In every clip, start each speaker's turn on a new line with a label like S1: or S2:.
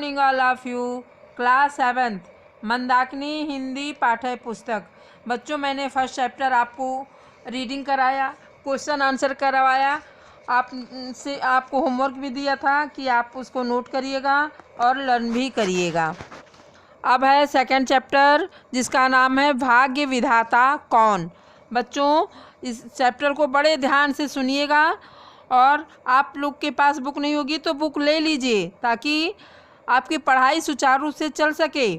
S1: Morning all of you. Class 7th Mandakini Hindi पाठ्य पुस्तक। बच्चों, मैंने फर्स्ट चैप्टर आपको रीडिंग कराया, क्वेश्चन आंसर करवाया, आपको होमवर्क भी दिया था कि आप उसको नोट करिएगा और लर्न भी करिएगा। अब है सेकंड चैप्टर जिसका नाम है भाग्य विधाता कौन। बच्चों, इस चैप्टर को बड़े ध्यान से सुनिएगा और आप लोग के पास बुक नहीं होगी तो बुक ले लीजिए ताकि आपकी पढ़ाई सुचारू रूप से चल सके।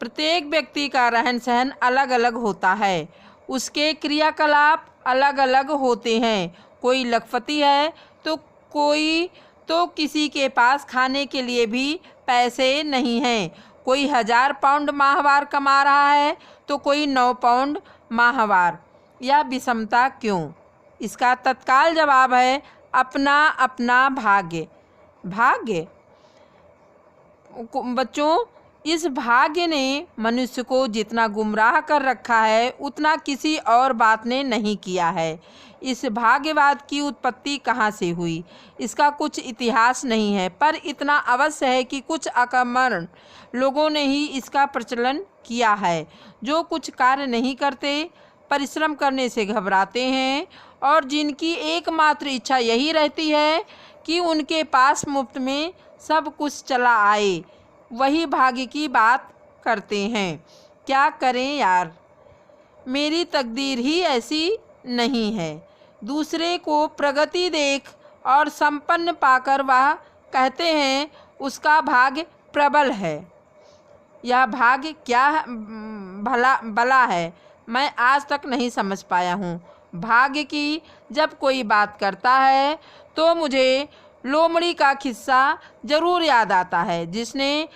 S1: प्रत्येक व्यक्ति का रहन सहन अलग अलग होता है, उसके क्रियाकलाप अलग अलग होते हैं। कोई लखपति है तो किसी के पास खाने के लिए भी पैसे नहीं हैं। कोई 1000 पाउंड माहवार कमा रहा है तो कोई 9 पाउंड माहवार। यह विषमता क्यों? इसका तत्काल जवाब है अपना अपना भाग्य। भाग्य बच्चों, इस भाग्य ने मनुष्य को जितना गुमराह कर रखा है उतना किसी और बात ने नहीं किया है। इस भाग्यवाद की उत्पत्ति कहाँ से हुई, इसका कुछ इतिहास नहीं है, पर इतना अवश्य है कि कुछ अकर्मण्य लोगों ने ही इसका प्रचलन किया है, जो कुछ कार्य नहीं करते, परिश्रम करने से घबराते हैं और जिनकी एकमात्र इच्छा यही रहती है कि उनके पास मुफ्त में सब कुछ चला आए, वही भाग्य की बात करते हैं। क्या करें यार, मेरी तकदीर ही ऐसी नहीं है। दूसरे को प्रगति देख और संपन्न पाकर वह कहते हैं उसका भाग्य प्रबल है। यह भाग्य क्या भला है, मैं आज तक नहीं समझ पाया हूँ। भाग्य की जब कोई बात करता है तो मुझे लोमड़ी का किस्सा जरूर याद आता है, जिसने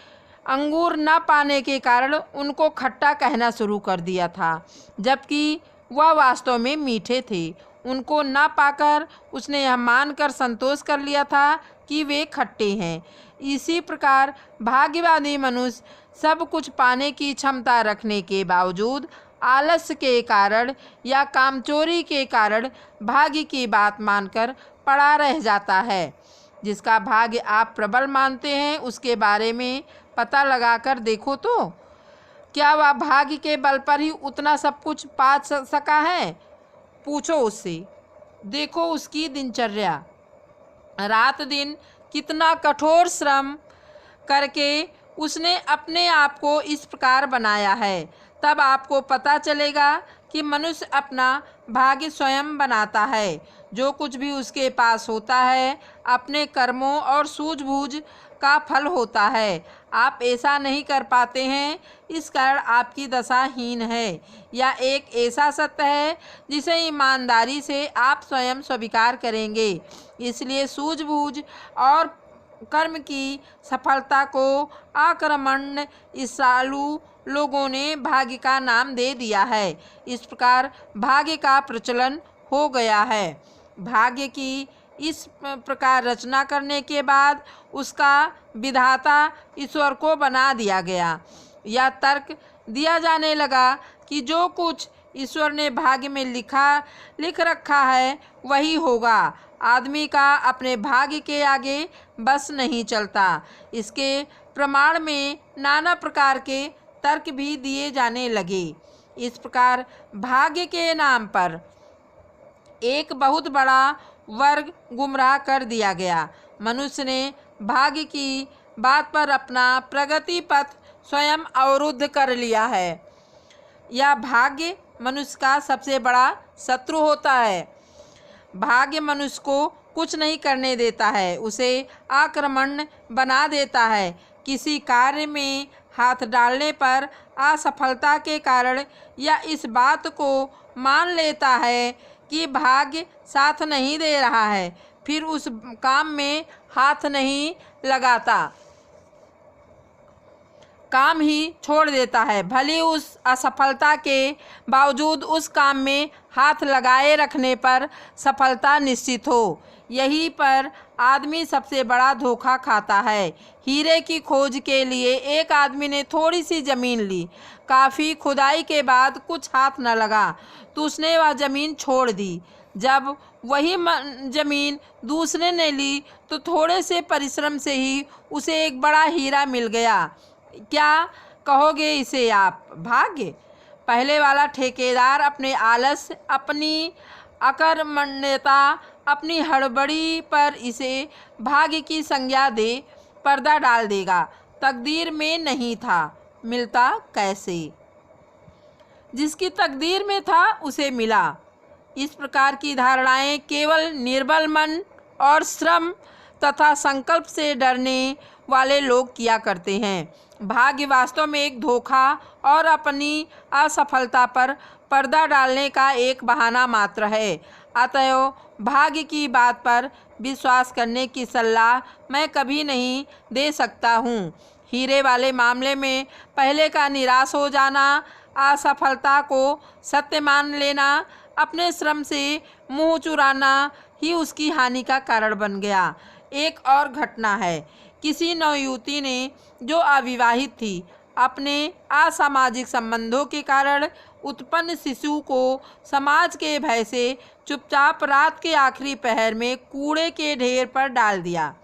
S1: अंगूर न पाने के कारण उनको खट्टा कहना शुरू कर दिया था, जबकि वह वास्तव में मीठे थे। उनको न पाकर उसने यह मानकर संतोष कर लिया था कि वे खट्टे हैं। इसी प्रकार भाग्यवादी मनुष्य सब कुछ पाने की क्षमता रखने के बावजूद आलस्य के कारण या कामचोरी के कारण भाग्य की बात मानकर पड़ा रह जाता है। जिसका भाग्य आप प्रबल मानते हैं उसके बारे में पता लगाकर देखो तो क्या वह भाग्य के बल पर ही उतना सब कुछ पा सका है? पूछो उससे, देखो उसकी दिनचर्या, रात दिन कितना कठोर श्रम करके उसने अपने आप को इस प्रकार बनाया है। तब आपको पता चलेगा कि मनुष्य अपना भाग्य स्वयं बनाता है। जो कुछ भी उसके पास होता है अपने कर्मों और सूझबूझ का फल होता है। आप ऐसा नहीं कर पाते हैं, इस कारण आपकी दशा हीन है। यह एक ऐसा सत्य है जिसे ईमानदारी से आप स्वयं स्वीकार करेंगे। इसलिए सूझबूझ और कर्म की सफलता को आक्रमण ईर्ष्यालु लोगों ने भाग्य का नाम दे दिया है। इस प्रकार भाग्य का प्रचलन हो गया है। भाग्य की इस प्रकार रचना करने के बाद उसका विधाता ईश्वर को बना दिया गया। यह तर्क दिया जाने लगा कि जो कुछ ईश्वर ने भाग्य में लिख रखा है वही होगा। आदमी का अपने भाग्य के आगे बस नहीं चलता। इसके प्रमाण में नाना प्रकार के तर्क भी दिए जाने लगे। इस प्रकार भाग्य के नाम पर एक बहुत बड़ा वर्ग गुमराह कर दिया गया। मनुष्य ने भाग्य की बात पर अपना प्रगति पथ स्वयं अवरुद्ध कर लिया है। यह भाग्य मनुष्य का सबसे बड़ा शत्रु होता है। भाग्य मनुष्य को कुछ नहीं करने देता है, उसे आक्रमण बना देता है। किसी कार्य में हाथ डालने पर असफलता के कारण या इस बात को मान लेता है कि भाग्य साथ नहीं दे रहा है, फिर उस काम में हाथ नहीं लगाता, काम ही छोड़ देता है। भले उस असफलता के बावजूद उस काम में हाथ लगाए रखने पर सफलता निश्चित हो। यहीं पर आदमी सबसे बड़ा धोखा खाता है। हीरे की खोज के लिए एक आदमी ने थोड़ी सी ज़मीन ली। काफ़ी खुदाई के बाद कुछ हाथ न लगा तो उसने वह ज़मीन छोड़ दी। जब वही जमीन दूसरे ने ली तो थोड़े से परिश्रम से ही उसे एक बड़ा हीरा मिल गया। क्या कहोगे इसे आप? भाग्य? पहले वाला ठेकेदार अपने आलस, अपनी अकर्मण्यता, अपनी हड़बड़ी पर इसे भाग्य की संज्ञा दे पर्दा डाल देगा। तकदीर में नहीं था, मिलता कैसे? जिसकी तकदीर में था उसे मिला। इस प्रकार की धारणाएं केवल निर्बल मन और श्रम तथा संकल्प से डरने वाले लोग किया करते हैं। भाग्य वास्तव में एक धोखा और अपनी असफलता पर पर्दा डालने का एक बहाना मात्र है। अतएव भाग्य की बात पर विश्वास करने की सलाह मैं कभी नहीं दे सकता हूँ। हीरे वाले मामले में पहले का निराश हो जाना, असफलता को सत्य मान लेना, अपने श्रम से मुंह चुराना ही उसकी हानि का कारण बन गया। एक और घटना है। किसी नवयुवती ने जो अविवाहित थी, अपने असामाजिक संबंधों के कारण उत्पन्न शिशु को समाज के भय से चुपचाप रात के आखिरी पहर में कूड़े के ढेर पर डाल दिया।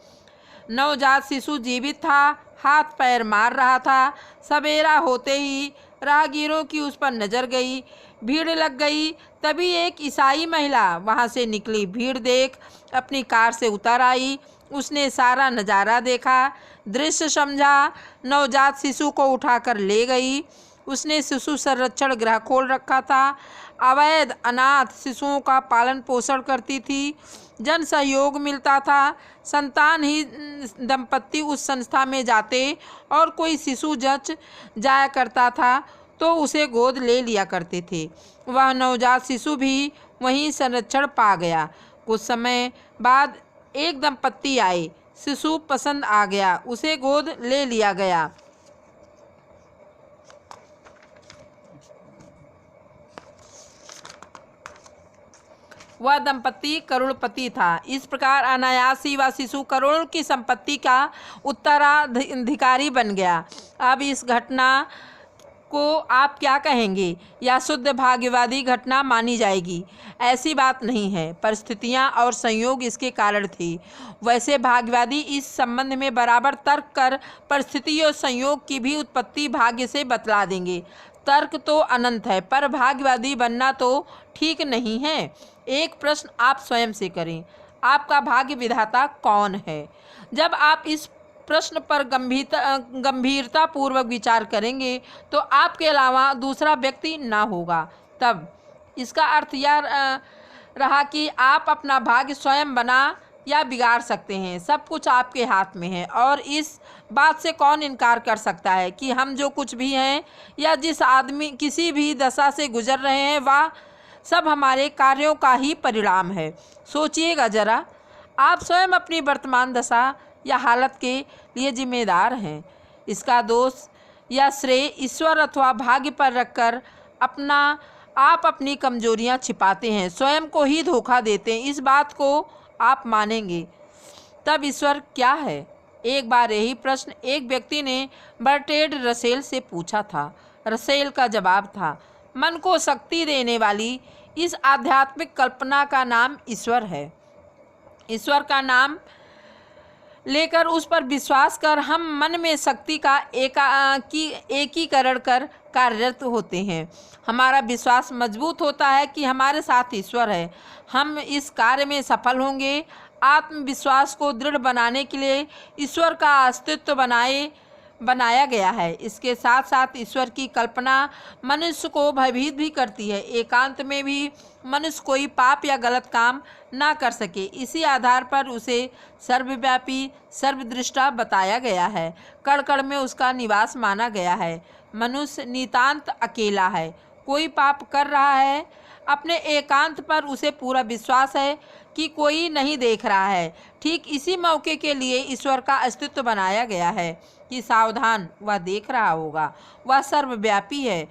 S1: नवजात शिशु जीवित था, हाथ पैर मार रहा था। सवेरा होते ही राहगीरों की उस पर नजर गई, भीड़ लग गई। तभी एक ईसाई महिला वहां से निकली। भीड़ देख अपनी कार से उतर आई। उसने सारा नज़ारा देखा, दृश्य समझा, नवजात शिशु को उठाकर ले गई। उसने शिशु संरक्षण गृह खोल रखा था। अवैध अनाथ शिशुओं का पालन पोषण करती थी। जन सहयोग मिलता था। संतानहीन दंपत्ति उस संस्था में जाते और कोई शिशु जच जाया करता था तो उसे गोद ले लिया करते थे। वह नवजात शिशु भी वहीं संरक्षण पा गया। कुछ समय बाद एक दंपत्ति आए। शिशु पसंद आ गया, उसे गोद ले लिया गया। वह दंपत्ति करोड़पति था। इस प्रकार अनायास ही वह शिशु करोड़ों की संपत्ति का उत्तराधिकारी बन गया। अब इस घटना को आप क्या कहेंगे? या शुद्ध भाग्यवादी घटना मानी जाएगी? ऐसी बात नहीं है। परिस्थितियां और संयोग इसके कारण थे। वैसे भाग्यवादी इस संबंध में बराबर तर्क कर परिस्थिति और संयोग की भी उत्पत्ति भाग्य से बतला देंगे। तर्क तो अनंत है, पर भाग्यवादी बनना तो ठीक नहीं है। एक प्रश्न आप स्वयं से करें, आपका भाग्य विधाता कौन है? जब आप इस प्रश्न पर गंभीरता पूर्वक विचार करेंगे तो आपके अलावा दूसरा व्यक्ति ना होगा। तब इसका अर्थ यह रहा कि आप अपना भाग्य स्वयं बना या बिगाड़ सकते हैं। सब कुछ आपके हाथ में है और इस बात से कौन इनकार कर सकता है कि हम जो कुछ भी हैं या जिस आदमी किसी भी दशा से गुजर रहे हैं वह सब हमारे कार्यों का ही परिणाम है। सोचिएगा जरा, आप स्वयं अपनी वर्तमान दशा या हालत के लिए जिम्मेदार हैं। इसका दोष या श्रेय ईश्वर अथवा भाग्य पर रखकर आप अपनी कमजोरियां छिपाते हैं, स्वयं को ही धोखा देते हैं। इस बात को आप मानेंगे तब ईश्वर क्या है? एक बार यही प्रश्न एक व्यक्ति ने बर्ट्रैंड रसेल से पूछा था। रसेल का जवाब था, मन को शक्ति देने वाली इस आध्यात्मिक कल्पना का नाम ईश्वर है। ईश्वर का नाम लेकर उस पर विश्वास कर हम मन में शक्ति का एकीकरण कर कार्यरत होते हैं। हमारा विश्वास मजबूत होता है कि हमारे साथ ईश्वर है, हम इस कार्य में सफल होंगे। आत्मविश्वास को दृढ़ बनाने के लिए ईश्वर का अस्तित्व बनाया गया है। इसके साथ साथ ईश्वर की कल्पना मनुष्य को भयभीत भी करती है। एकांत में भी मनुष्य कोई पाप या गलत काम ना कर सके, इसी आधार पर उसे सर्वव्यापी सर्वदृष्टा बताया गया है। कण कण में उसका निवास माना गया है। मनुष्य नितांत अकेला है, कोई पाप कर रहा है, अपने एकांत पर उसे पूरा विश्वास है कि कोई नहीं देख रहा है। ठीक इसी मौके के लिए ईश्वर का अस्तित्व बनाया गया है कि सावधान, वह देख रहा होगा, वह सर्वव्यापी है,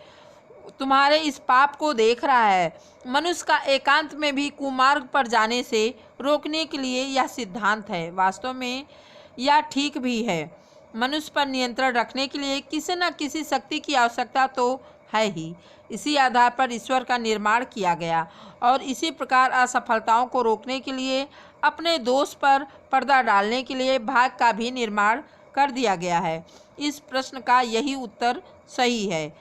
S1: तुम्हारे इस पाप को देख रहा है। मनुष्य का एकांत में भी कुमार्ग पर जाने से रोकने के लिए यह सिद्धांत है। वास्तव में यह ठीक भी है। मनुष्य पर नियंत्रण रखने के लिए किसी न किसी शक्ति की आवश्यकता तो है ही। इसी आधार पर ईश्वर का निर्माण किया गया और इसी प्रकार असफलताओं को रोकने के लिए, अपने दोष पर पर्दा डालने के लिए भाग्य का भी निर्माण कर दिया गया है। इस प्रश्न का यही उत्तर सही है।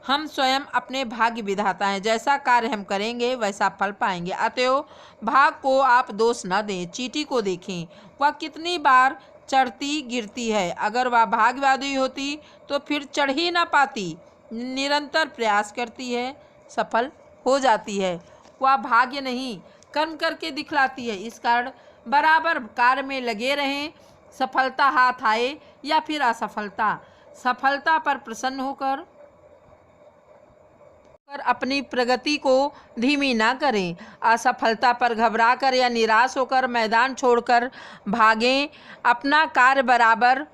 S1: हम स्वयं अपने भाग्य विधाता हैं। जैसा कार्य हम करेंगे वैसा फल पाएंगे। अतएव भाग्य को आप दोष न दें। चींटी को देखें, वह कितनी बार चढ़ती गिरती है। अगर वह भाग्यवादी होती तो फिर चढ़ ही ना पाती। निरंतर प्रयास करती है, सफल हो जाती है। वह भाग्य नहीं, कर्म करके दिखलाती है। इस कारण बराबर कार्य में लगे रहें। सफलता हाथ आए या फिर असफलता, सफलता पर प्रसन्न होकर अपनी प्रगति को धीमी ना करें। असफलता पर घबराकर या निराश होकर मैदान छोड़कर भागें। अपना कार्य बराबर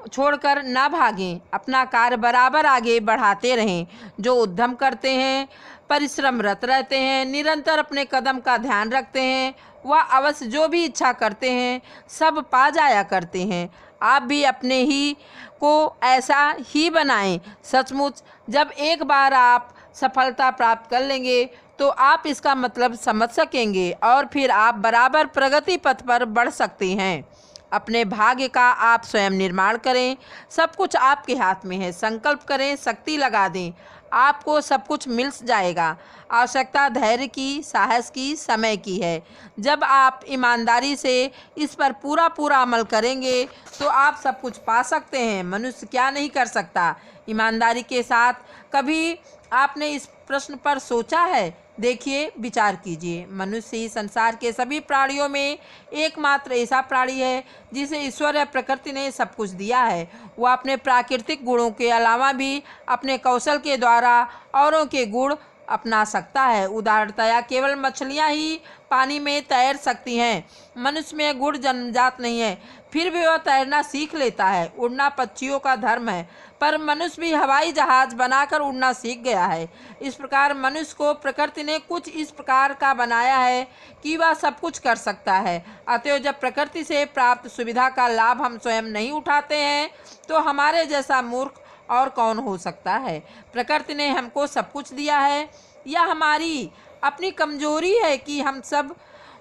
S1: छोड़कर ना भागें। अपना कार्य बराबर आगे बढ़ाते रहें। जो उद्यम करते हैं, परिश्रमरत रहते हैं, निरंतर अपने कदम का ध्यान रखते हैं, वह अवश्य जो भी इच्छा करते हैं सब पा जाया करते हैं। आप भी अपने ही को ऐसा ही बनाएं। सचमुच जब एक बार आप सफलता प्राप्त कर लेंगे तो आप इसका मतलब समझ सकेंगे और फिर आप बराबर प्रगति पथ पर बढ़ सकते हैं। अपने भाग्य का आप स्वयं निर्माण करें। सब कुछ आपके हाथ में है। संकल्प करें, शक्ति लगा दें, आपको सब कुछ मिल जाएगा। आवश्यकता धैर्य की, साहस की, समय की है। जब आप ईमानदारी से इस पर पूरा अमल करेंगे तो आप सब कुछ पा सकते हैं। मनुष्य क्या नहीं कर सकता ईमानदारी के साथ। कभी आपने इस प्रश्न पर सोचा है? देखिए, विचार कीजिए। मनुष्य ही संसार के सभी प्राणियों में एकमात्र ऐसा प्राणी है जिसे ईश्वर या प्रकृति ने सब कुछ दिया है। वह अपने प्राकृतिक गुणों के अलावा भी अपने कौशल के द्वारा औरों के गुण अपना सकता है। उदाहरणतया केवल मछलियां ही पानी में तैर सकती हैं। मनुष्य में गुण जन्मजात नहीं है, फिर भी वह तैरना सीख लेता है। उड़ना पक्षियों का धर्म है, पर मनुष्य भी हवाई जहाज बनाकर उड़ना सीख गया है। इस प्रकार मनुष्य को प्रकृति ने कुछ इस प्रकार का बनाया है कि वह सब कुछ कर सकता है। अतएव जब प्रकृति से प्राप्त सुविधा का लाभ हम स्वयं नहीं उठाते हैं तो हमारे जैसा मूर्ख और कौन हो सकता है। प्रकृति ने हमको सब कुछ दिया है, यह हमारी अपनी कमजोरी है कि हम सब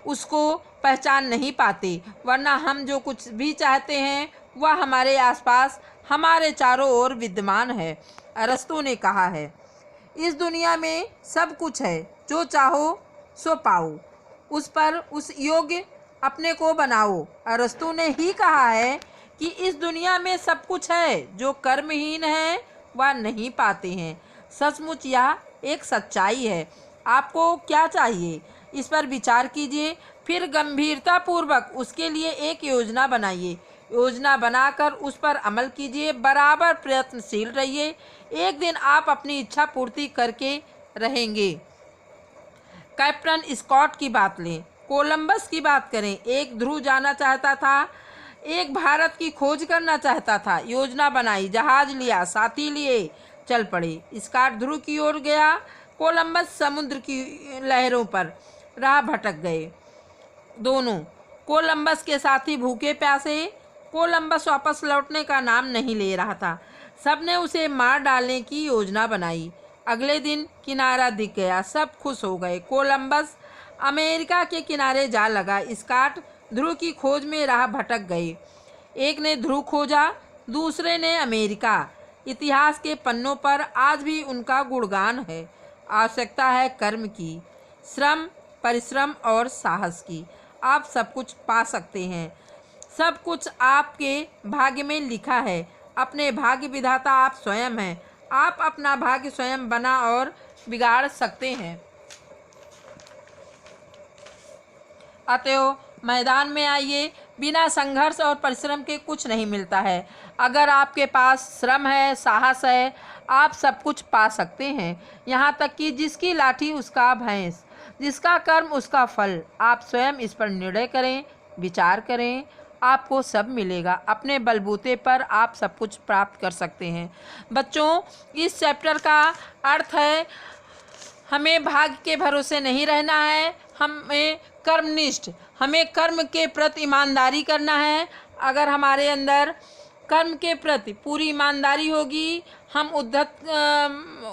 S1: उसको पहचान नहीं पाते। वरना हम जो कुछ भी चाहते हैं वह हमारे आसपास, हमारे चारों ओर विद्यमान है। अरस्तु ने कहा है, इस दुनिया में सब कुछ है, जो चाहो सो पाओ, उस पर उस योग्य अपने को बनाओ। अरस्तु ने ही कहा है कि इस दुनिया में सब कुछ है, जो कर्महीन है वह नहीं पाते हैं। सचमुच यह एक सच्चाई है। आपको क्या चाहिए, इस पर विचार कीजिए, फिर गंभीरतापूर्वक उसके लिए एक योजना बनाइए। योजना बनाकर उस पर अमल कीजिए। बराबर प्रयत्नशील रहिए। एक दिन आप अपनी इच्छा पूर्ति करके रहेंगे। कैप्टन स्कॉट की बात लें, कोलंबस की बात करें। एक ध्रुव जाना चाहता था, एक भारत की खोज करना चाहता था। योजना बनाई, जहाज लिया, साथी लिए, चल पड़े। स्कॉट ध्रुव की ओर गया, कोलंबस समुद्र की लहरों पर राह भटक गए। दोनों, कोलंबस के साथी भूखे प्यासे। कोलंबस वापस लौटने का नाम नहीं ले रहा था। सबने उसे मार डालने की योजना बनाई। अगले दिन किनारा दिख गया, सब खुश हो गए। कोलंबस अमेरिका के किनारे जा लगा। स्कॉट ध्रुव की खोज में राह भटक गए। एक ने ध्रुव खोजा, दूसरे ने अमेरिका। इतिहास के पन्नों पर आज भी उनका गुणगान है। आवश्यकता है कर्म की, श्रम, परिश्रम और साहस की। आप सब कुछ पा सकते हैं। सब कुछ आपके भाग्य में लिखा है। अपने भाग्य विधाता आप स्वयं हैं। आप अपना भाग्य स्वयं बना और बिगाड़ सकते हैं। अतएव मैदान में आइए। बिना संघर्ष और परिश्रम के कुछ नहीं मिलता है। अगर आपके पास श्रम है, साहस है, आप सब कुछ पा सकते हैं। यहाँ तक कि जिसकी लाठी उसका भैंस, जिसका कर्म उसका फल। आप स्वयं इस पर निर्णय करें, विचार करें, आपको सब मिलेगा। अपने बलबूते पर आप सब कुछ प्राप्त कर सकते हैं। बच्चों, इस चैप्टर का अर्थ है हमें भाग्य के भरोसे नहीं रहना है, हमें कर्मनिष्ठ, हमें कर्म के प्रति ईमानदारी करना है। अगर हमारे अंदर कर्म के प्रति पूरी ईमानदारी होगी, हम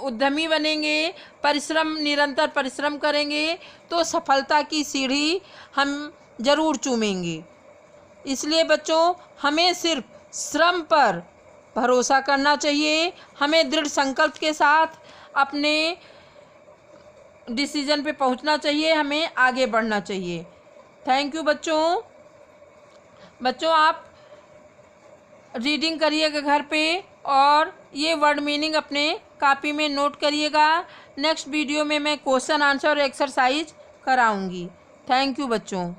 S1: उद्यमी बनेंगे, निरंतर परिश्रम करेंगे तो सफलता की सीढ़ी हम जरूर चूमेंगे। इसलिए बच्चों, हमें सिर्फ श्रम पर भरोसा करना चाहिए, हमें दृढ़ संकल्प के साथ अपने डिसीजन पे पहुंचना चाहिए, हमें आगे बढ़ना चाहिए। थैंक यू बच्चों। बच्चों, आप रीडिंग करिएगा घर पे और ये वर्ड मीनिंग अपने कॉपी में नोट करिएगा। नेक्स्ट वीडियो में मैं क्वेश्चन आंसर और एक्सरसाइज कराऊंगी। थैंक यू बच्चों।